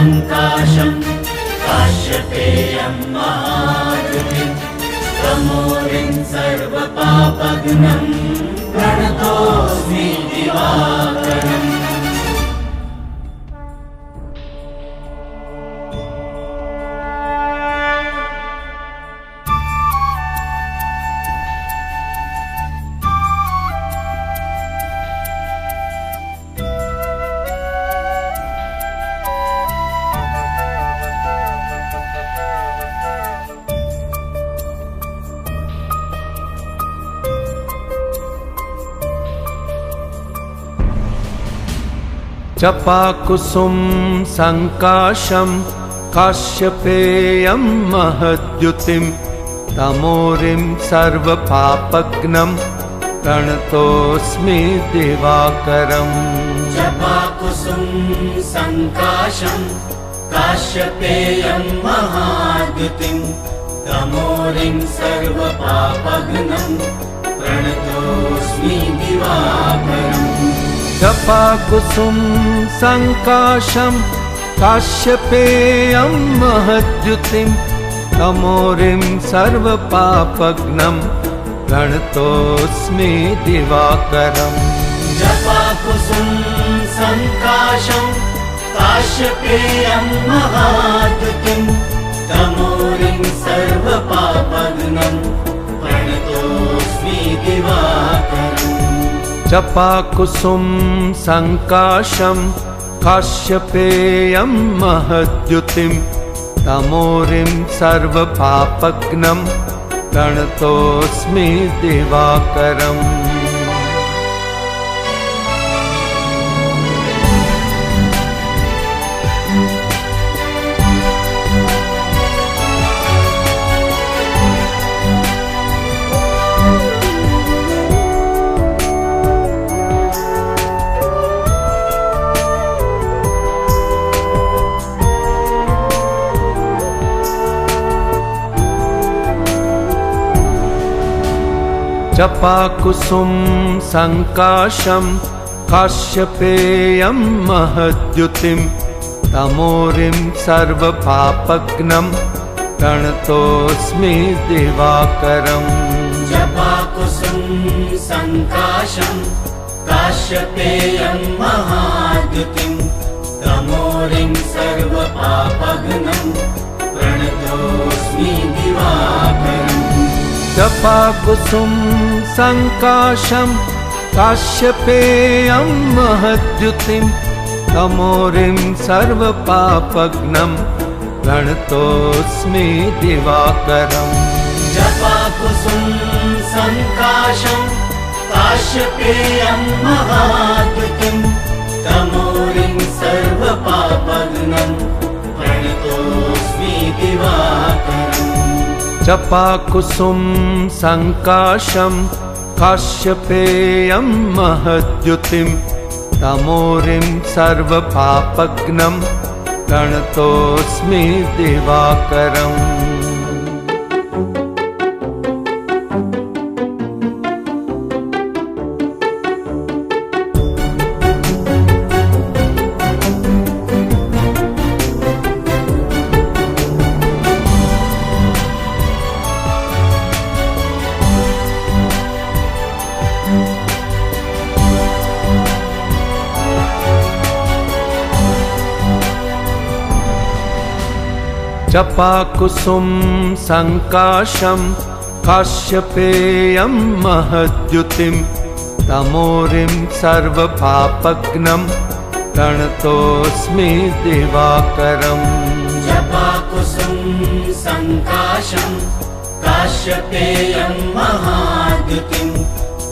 सङ्काशम् काश्यपेयं महाद्युतिम् तमोरिं सर्वपापघ्नं प्रणतोऽस्मि दिवाकरम्। जपाकुसुम संकाशं काश्यपेयं महद्युतिं तमोरिं सर्वपापघ्नं प्रणतोऽस्मि दिवाकरम्। जपाकुसुम संकाशं काश्यपेयं महाद्युतिं तमोरिं सर्वपापघ्नं प्रणतोऽस्मि दिवाकरम्। जपाकुसुम संकाशं काश्यपेयं महद्युतिं तमोरिं सर्वपापघ्नं प्रणतोऽस्मि दिवाकरम्। जपाकुसुम संकाशं काश्यपेयं महाद्युतिं तमोरिं सर्वपापघ्नं प्रणतोऽस्मि दिवाकरम्। जपाकुसुम संकाशं काश्यपेयं महद्युतिं तमोरिं सर्वपापघ्नं प्रणतोऽस्मि दिवाकरम्। जपाकुसुम संकाशं काश्यपेयं महद्युतिं तमोरिं सर्वपापघ्नं प्रणतोऽस्मि दिवाकरम्। जपाकुसुम संकाशं काश्यपेयं महाद्युतिं तमोरिं सर्वपापघ्नं प्रणतोऽस्मि दिवाकरम्। जपाकुसुम संकाशं काश्यपेयं महद्युतिं तमोरिं सर्वपापघ्नं प्रणतोऽस्मि दिवाकरम्। जपाकुसुम संकाशं काश्यपेयं महाद्युतिं तमोरिं सर्वपापघ्नं प्रणतोऽस्मि दिवाकरम्। जपाकुसुम संकाशं काश्यपेयं महद्युतिं तमोरिं सर्वपापघ्नं प्रणतोऽस्मि दिवाकरम्। जपाकुसुम संकाशं काश्यपेयं महद्युतिं तमोरिं सर्वपापघ्नं प्रणतोऽस्मि दिवाकरम्। जपाकुसुम संकाशं काश्यपेयं महाद्युतिं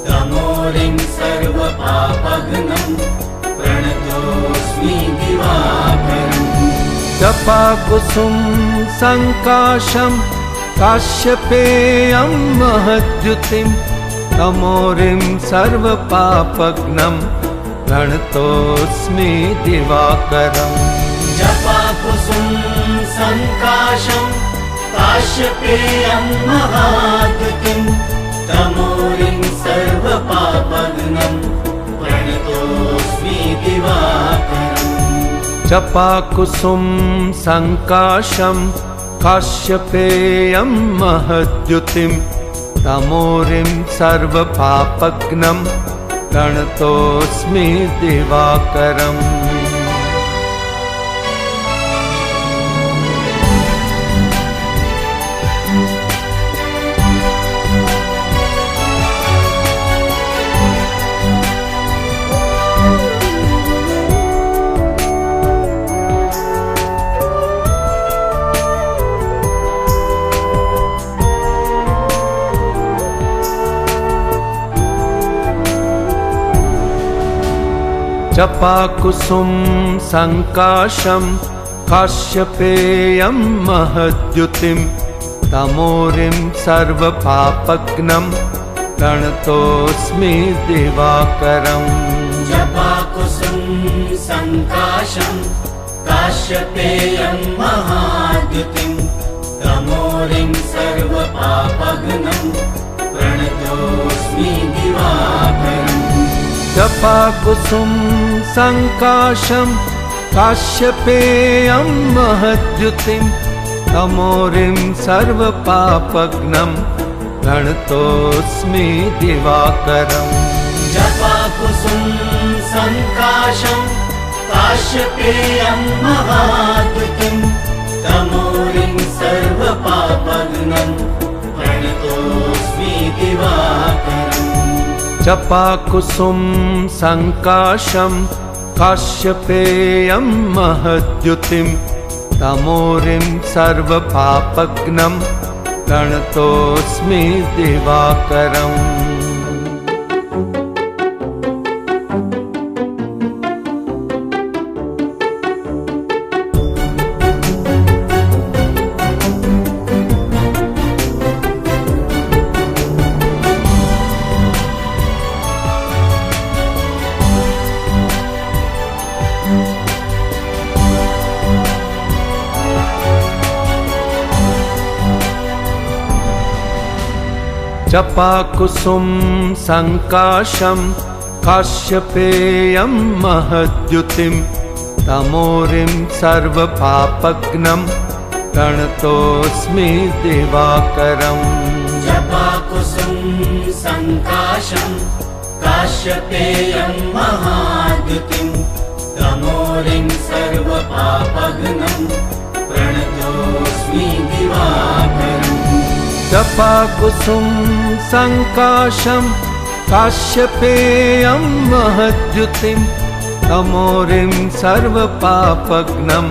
तमोरिं सर्वपापघ्नं प्रणतोऽस्मि दिवाकरम्। जपाकुसुम संकाशं काश्यपेयं महद्युतिं तमोरिं सर्वपापघ्नं प्रणतोऽस्मि दिवाकरम्। जपाकुसुम संकाशं काश्यपेयं महाद्युतिं तमोरिं सर्वपापघ्नं प्रणतोऽस्मि दिवाकरम्। जपाकुसुम संकाशम काश्यपेयं महद्युतिं तमोरिं सर्वपापघ्नं प्रणतोऽस्मि दिवाकरम्। जपाकुसुम संकाशम काश्यपेयं महद्युतिं तमोरिं सर्वपापघ्नं प्रणतोऽस्मि दिवाकरम्। जपाकुसुम संकाशं काश्यपेयं महाद्युतिं तमोरिं सर्वपापघ्नं प्रणतोऽस्मि दिवाकरम्। जपाकुसुम संकाशम काश्यपेयं महद्युतिं तमोरिं सर्वपापघ्नं प्रणतोऽस्मि दिवाकरम्। जपाकुसुम संकाशं काश्यपेयं महाद्युतिं तमोरिं सर्वपापघ्नं प्रणतोऽस्मि दिवाकरम्। जपाकुसुम संकाशम काश्यपेयं महद्युतिं तमोरिं सर्वपापघ्नं प्रणतोऽस्मि दिवाकरम्। जपाकुसुम संकाशम काश्यपेयं महद्युतिं तमोरिं सर्वपापघ्नं प्रणतोऽस्मि दिवाकरम्। जपाकुसुम संकाशं काश्यपेयं महाद्युतिं तमोरिं सर्वपापघ्नं प्रणतोऽस्मि दिवाकरम्। जपाकुसुम संकाशम काश्यपेयं महद्युतिं तमोरिं सर्वपापघ्नं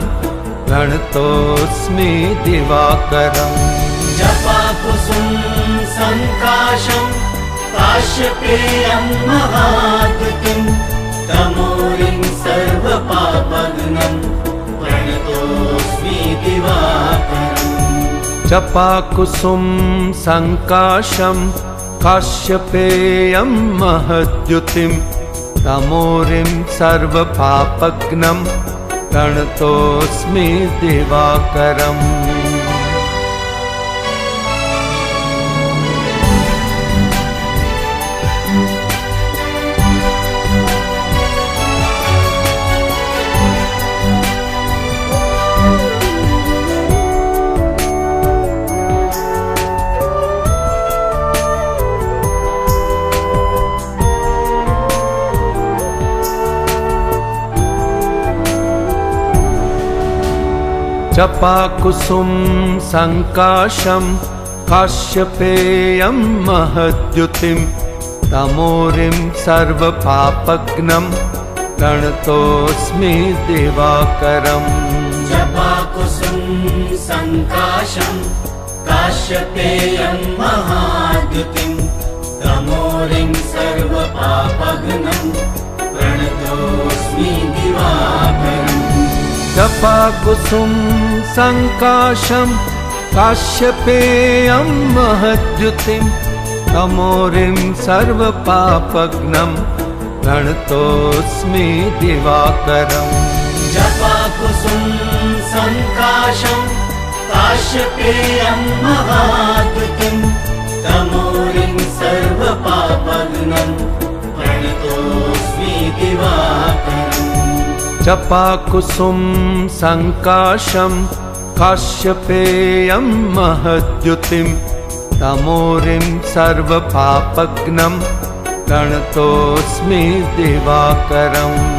प्रणतोऽस्मि दिवाकरम्। जपाकुसुम संकाशं काश्यपेयं महाद्युतिं तमोरिं सर्वपापघ्नं प्रणतोऽस्मि दिवाकरम्। जपाकुसुम संकाशम काश्यपेयं महद्युतिं तमोरिं सर्वपापघ्नं प्रणतोऽस्मि दिवाकरम्। जपाकुसुम संकाशम काश्यपेयं महद्युतिं तमोरिं सर्वपापघ्नं प्रणतोऽस्मि दिवाकरम्। जपाकुसुम संकाशं काश्यपेयं महाद्युतिं तमोरिं सर्वपापघ्नं प्रणतोऽस्मि दिवाकरम्। जपाकुसुम संकाशम काश्यपेयं महद्युतिं तमोरिं सर्वपापघ्नं प्रणतोऽस्मि दिवाकरम्। जपाकुसुम संकाशं काश्यपेयं महाद्युतिं तमोरिं सर्वपापघ्नं प्रणतोऽस्मि दिवाकरम्। जपाकुसुम संकाशम काश्यपेयं महद्युतिं तमोरिं सर्वपापघ्नं प्रणतोऽस्मि दिवाकरम्।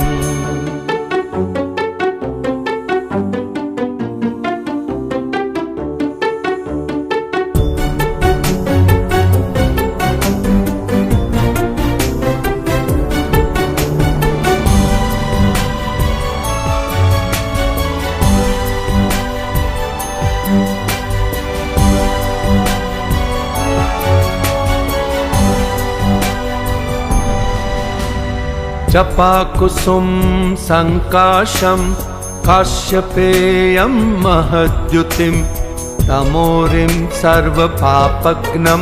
जपाकुसुम संकाशम काश्यपेयं महद्युतिं तमोरिं सर्वपापघ्नं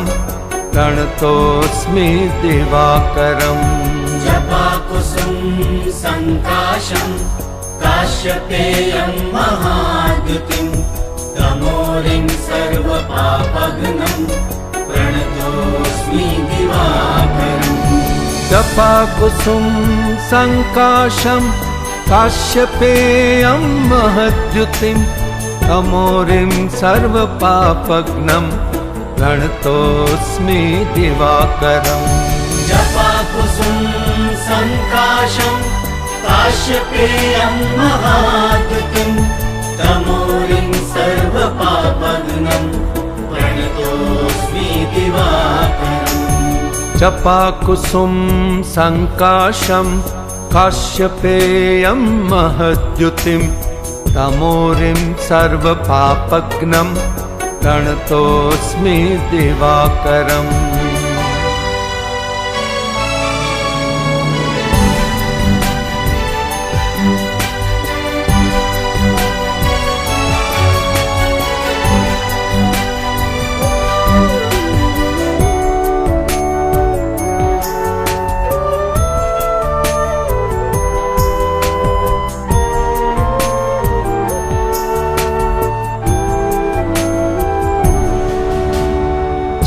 प्रणतोऽस्मि दिवाकरम्। जपाकुसुम संकाशं काश्यपेयं महाद्युतिं तमोरिं सर्वपापघ्नं प्रणतोऽस्मि दिवाकरम्। जपाकुसुम संकाशम काश्यपेयं महद्युतिं तमोरिं सर्वपापघ्नं प्रणतोऽस्मि दिवाकरम्। जपाकुसुम संकाशं काश्यपेयं महाद्युतिं तमोरिं सर्वपापघ्नं प्रणतोऽस्मि दिवाकरम्। जपाकुसुम संकाशम काश्यपेयं महद्युतिं तमोरिं सर्वपापघ्नं प्रणतोऽस्मि दिवाकरम्।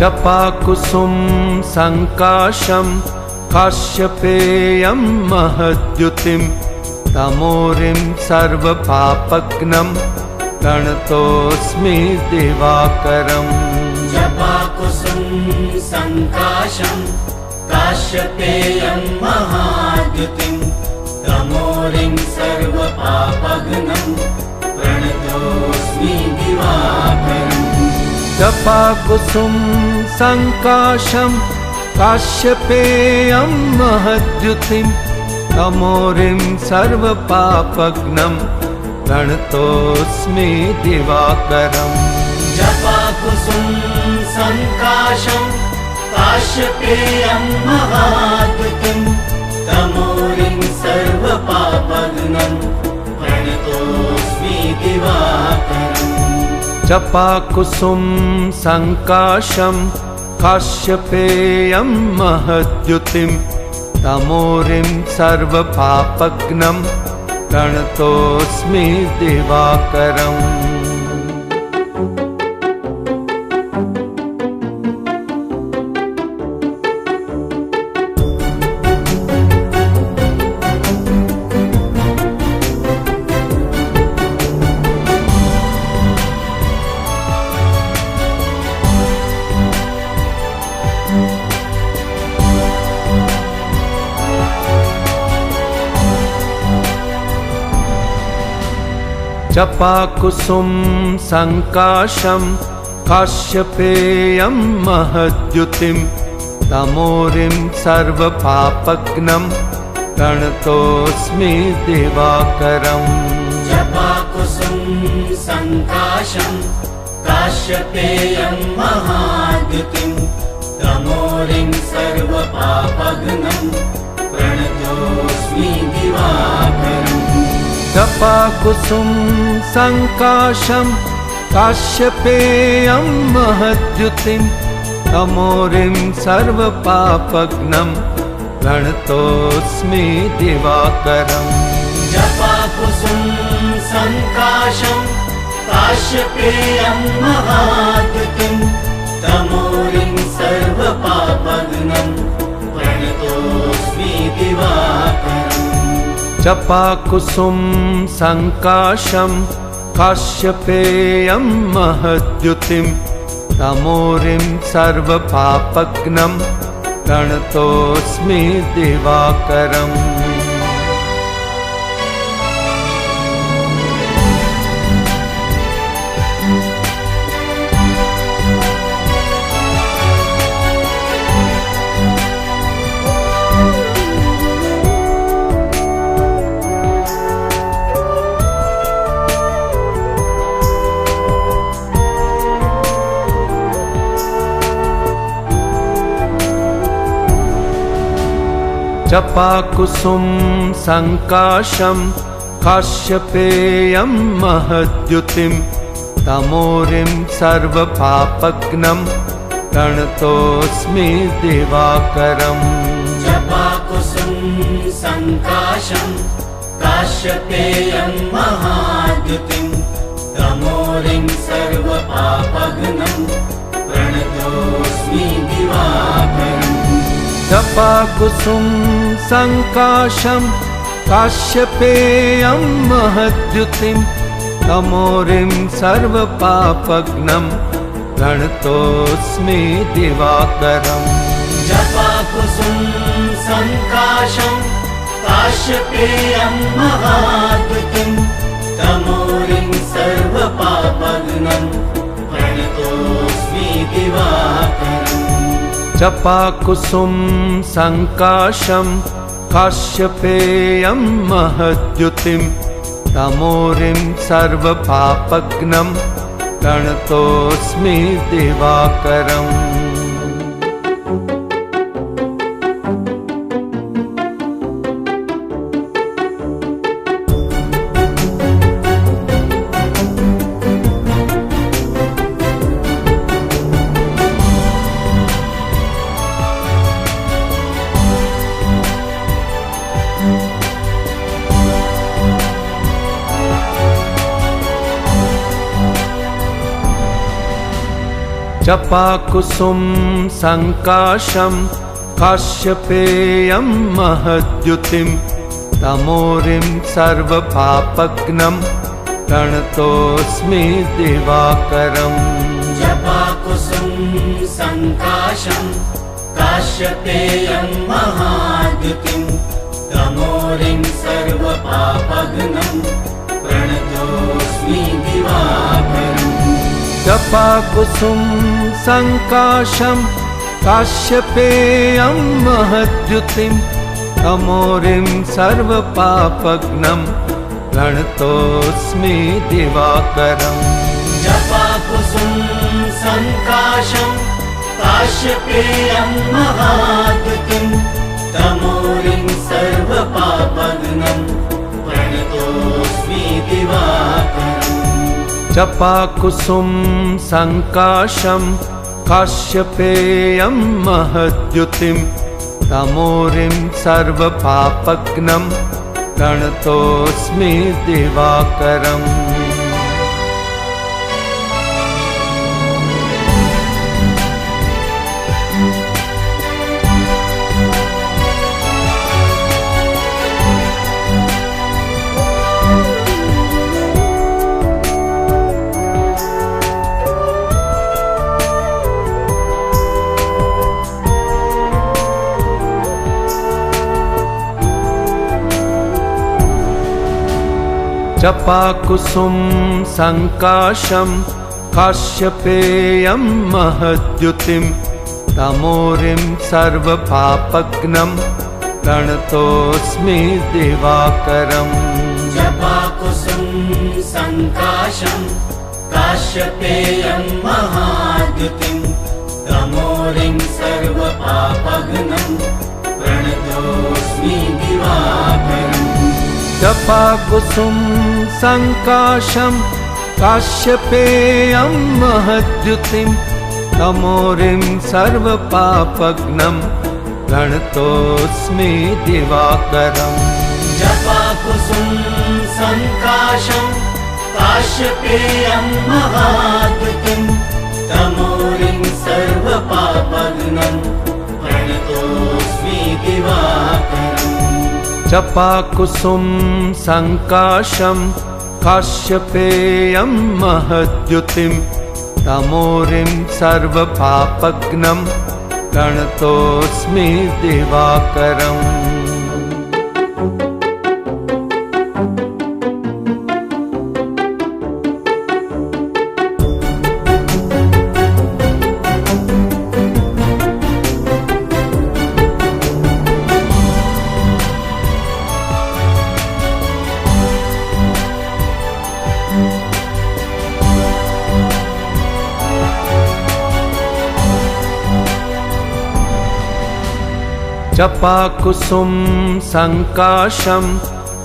जपाकुसुम संकाशम काश्यपेयं महद्युतिं तमोरिं सर्वपापघ्नं प्रणतोऽस्मि दिवाकरम्। जपाकुसुम संकाशं काश्यपेयं महाद्युतिं तमोरिं सर्वपापघ्नं प्रणतोऽस्मि दिवाकरम्। जपाकुसुम संकाशम काश्यपेयं महद्युतिं तमोरिं सर्वपापघ्नं प्रणतोऽस्मि दिवाकरम्। जपाकुसुम संकाशं काश्यपेयं महाद्युतिं तमोरिं सर्वपापघ्नं प्रणतोऽस्मि दिवाकरम्। जपाकुसुम संकाशम काश्यपेयं महद्युतिं तमोरिं सर्वपापघ्नं प्रणतोऽस्मि दिवाकरम्। जपाकुसुम संकाशम काश्यपेयं महद्युतिं तमोरिं सर्वपापघ्नं प्रणतोऽस्मि दिवाकरम्। जपाकुसुम संकाशं काश्यपेयं महाद्युतिं तमोरिं सर्वपापघ्नं प्रणतोऽस्मि दिवाकरम्। जपाकुसुम संकाशम काश्यपेयं महद्युतिं तमोरिं सर्वपापघ्नं प्रणतोऽस्मि दिवाकरम्। जपाकुसुम संकाशं काश्यपेयं महाद्युतिं तमोरिं सर्वपापघ्नं प्रणतोऽस्मि दिवाकरम्। जपाकुसुम संकाशम काश्यपेयं महद्युतिं तमोरिं सर्वपापघ्नं प्रणतोऽस्मि दिवाकरम्। जपाकुसुम संकाशम काश्यपेयं महद्युतिं तमोरिं सर्वपापघ्नं प्रणतोऽस्मि दिवाकरम्। जपाकुसुम संकाशं काश्यपेयं महाद्युतिं तमोरिं सर्वपापघ्नं प्रणतोऽस्मि दिवाकरम्। जपाकुसुम संकाशम काश्यपेयं महद्युतिं तमोरिं सर्वपापघ्नं प्रणतोऽस्मि दिवाकरम्। जपाकुसुम संकाशं काश्यपेयं महाद्युतिं तमोरिं सर्वपापघ्नं प्रणतोऽस्मि दिवाकरम्। जपाकुसुम संकाशम काश्यपेयं महद्युतिं तमोरिं सर्वपापघ्नं प्रणतोऽस्मि दिवाकरम्। जपाकुसुम संकाशम काश्यपेयं महद्युतिं तमोरिं सर्वपापघ्नं प्रणतोऽस्मि दिवाकरम्। जपाकुसुम संकाशं काश्यपेयं महाद्युतिं तमोरिं सर्वपापघ्नं प्रणतोऽस्मि दिवाकरम्। जपाकुसुम संकाशम काश्यपेयं महद्युतिं तमोरिं सर्वपापघ्नं प्रणतोऽस्मि दिवाकरम्। जपाकुसुम संकाशं काश्यपेयं महाद्युतिं तमोरिं सर्वपापघ्नं प्रणतोऽस्मि दिवाकरम्। जपाकुसुम संकाशम काश्यपेयं महद्युतिं तमोरिं सर्वपापघ्नं प्रणतोऽस्मि दिवाकरम्। जपाकुसुम संकाशम काश्यपेयं महद्युतिं तमोरिं सर्वपापघ्नं प्रणतोऽस्मि दिवाकरम्। जपाकुसुम संकाशं काश्यपेयं महाद्युतिं तमोरिं सर्वपापघ्नं प्रणतोऽस्मि दिवाकरम्। जपाकुसुम संकाशम काश्यपेयं महद्युतिं तमोरिं सर्वपापघ्नं प्रणतोऽस्मि दिवाकरम्। जपाकुसुम संकाशं काश्यपेयं महाद्युतिं तमोरिं सर्वपापघ्नं प्रणतोऽस्मि दिवाकरम्। जपाकुसुम संकाशम काश्यपेयं महद्युतिं तमोरिं सर्वपापघ्नं प्रणतोऽस्मि दिवाकरम्। जपाकुसुम संकाशम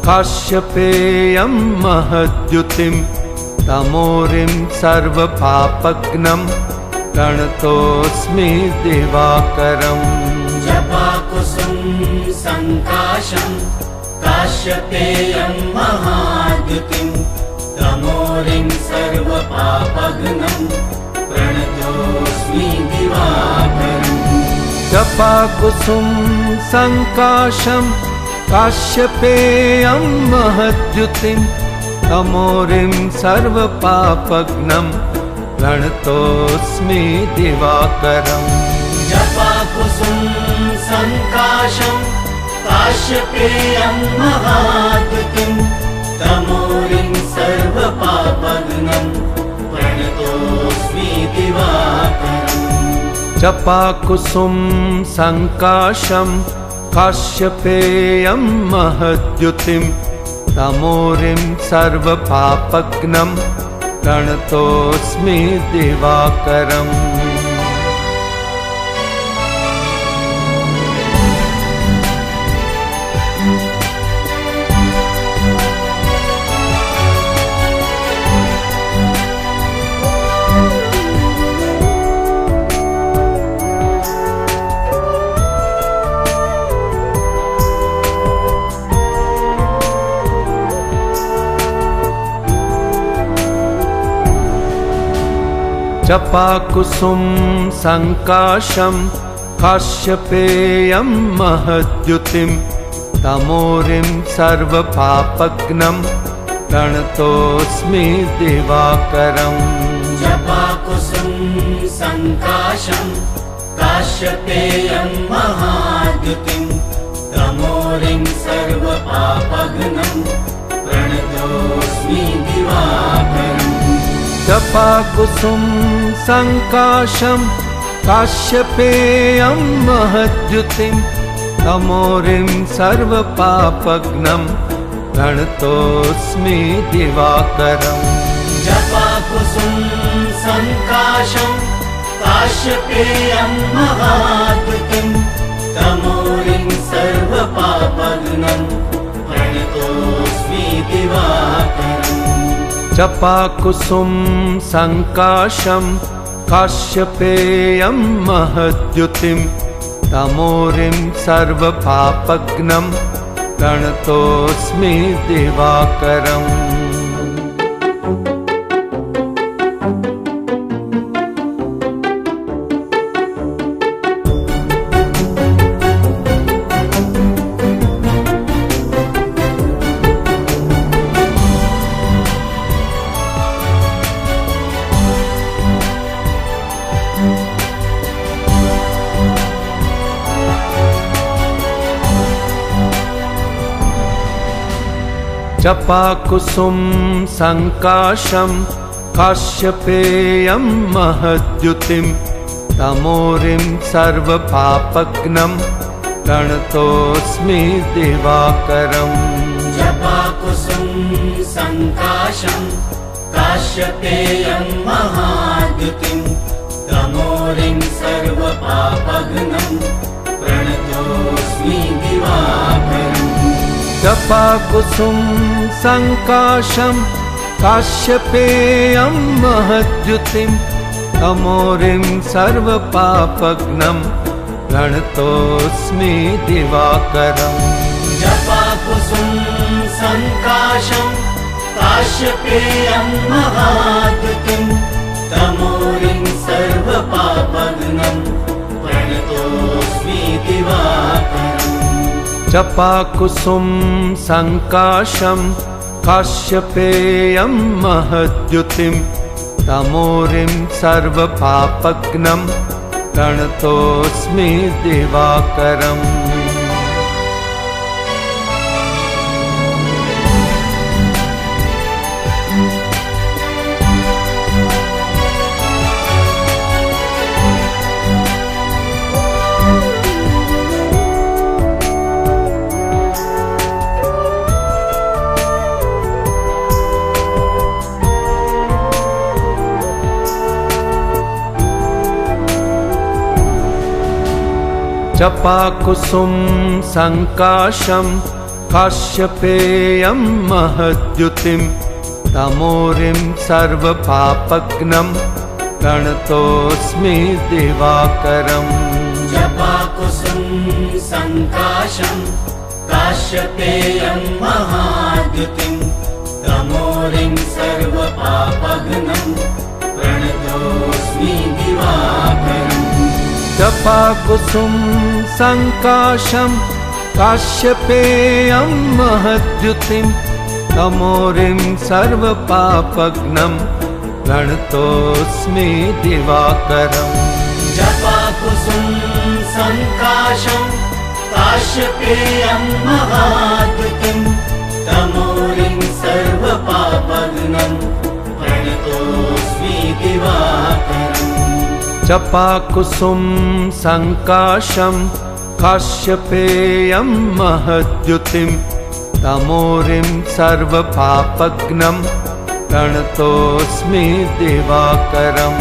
काश्यपेयं महद्युतिं तमोरिं सर्वपापघ्नं प्रणतोऽस्मि दिवाकरम्। जपाकुसुम संकाशं काश्यपेयं महाद्युतिं तमोरिं सर्वपापघ्नं प्रणतोऽस्मि दिवाकरम्। जपाकुसुम संकाशम काश्यपेयं महद्युतिं तमोरिं सर्वपापघ्नं प्रणतोऽस्मि दिवाकरम्। जपाकुसुम संकाशं काश्यपेयं महाद्युतिं तमोरिं सर्वपापघ्नं प्रणतोऽस्मि दिवाकरम्। जपाकुसुम संकाशम काश्यपेयं महद्युतिं तमोरिं सर्वपापघ्नं प्रणतोऽस्मि दिवाकरम्। जपाकुसुम संकाशम काश्यपेयं महद्युतिं तमोरिं सर्वपापघ्नं प्रणतोऽस्मि दिवाकरम्। जपाकुसुम संकाशं काश्यपेयं महाद्युतिं तमोरिं सर्वपापघ्नं प्रणतोऽस्मि दिवाकरम्। जपाकुसुम संकाशम काश्यपेयं महद्युतिं तमोरिं सर्वपापघ्नं प्रणतोऽस्मि दिवाकरम्। जपाकुसुम संकाशं काश्यपेयं महाद्युतिं तमोरिं सर्वपापघ्नं प्रणतोऽस्मि दिवाकरम्। जपाकुसुम संकाशम काश्यपेयं महद्युतिं तमोरिं सर्वपापघ्नं प्रणतोऽस्मि दिवाकरम्। जपाकुसुम संकाशम काश्यपेयं महद्युतिं तमोरिं सर्वपापघ्नं प्रणतोऽस्मि दिवाकरम्। जपाकुसुम संकाशं काश्यपेयं महाद्युतिं तमोरिं सर्वपापघ्नं प्रणतोऽस्मि दिवाकरम्। जपाकुसुम संकाशम काश्यपेयं महद्युतिं तमोरिं सर्वपापघ्नं प्रणतोऽस्मि दिवाकरम्। जपाकुसुम संकाशं काश्यपेयं महाद्युतिं तमोरिं सर्वपापघ्नं प्रणतोऽस्मि दिवाकरम्। जपाकुसुम संकाशम काश्यपेयं महद्युतिं तमोरिं सर्वपापघ्नं प्रणतोऽस्मि दिवाकरम्। जपाकुसुम संकाशम काश्यपेयं महद्युतिं तमोरिं सर्वपापघ्नं प्रणतोऽस्मि दिवाकरम्। जपाकुसुम संकाशं काश्यपेयं महाद्युतिं तमोरिं सर्वपापघ्नं प्रणतोऽस्मि दिवाकरम्। जपाकुसुम संकाशम काश्यपेयं महद्युतिं तमोरिं सर्वपापघ्नं प्रणतोऽस्मि दिवाकरम्। जपाकुसुम संकाशं काश्यपेयं महाद्युतिं तमोरिं सर्वपापघ्नं प्रणतोऽस्मि दिवाकरम्। जपाकुसुम संकाशम काश्यपेयं महद्युतिं तमोरिं सर्वपापघ्नं प्रणतोऽस्मि दिवाकरम्।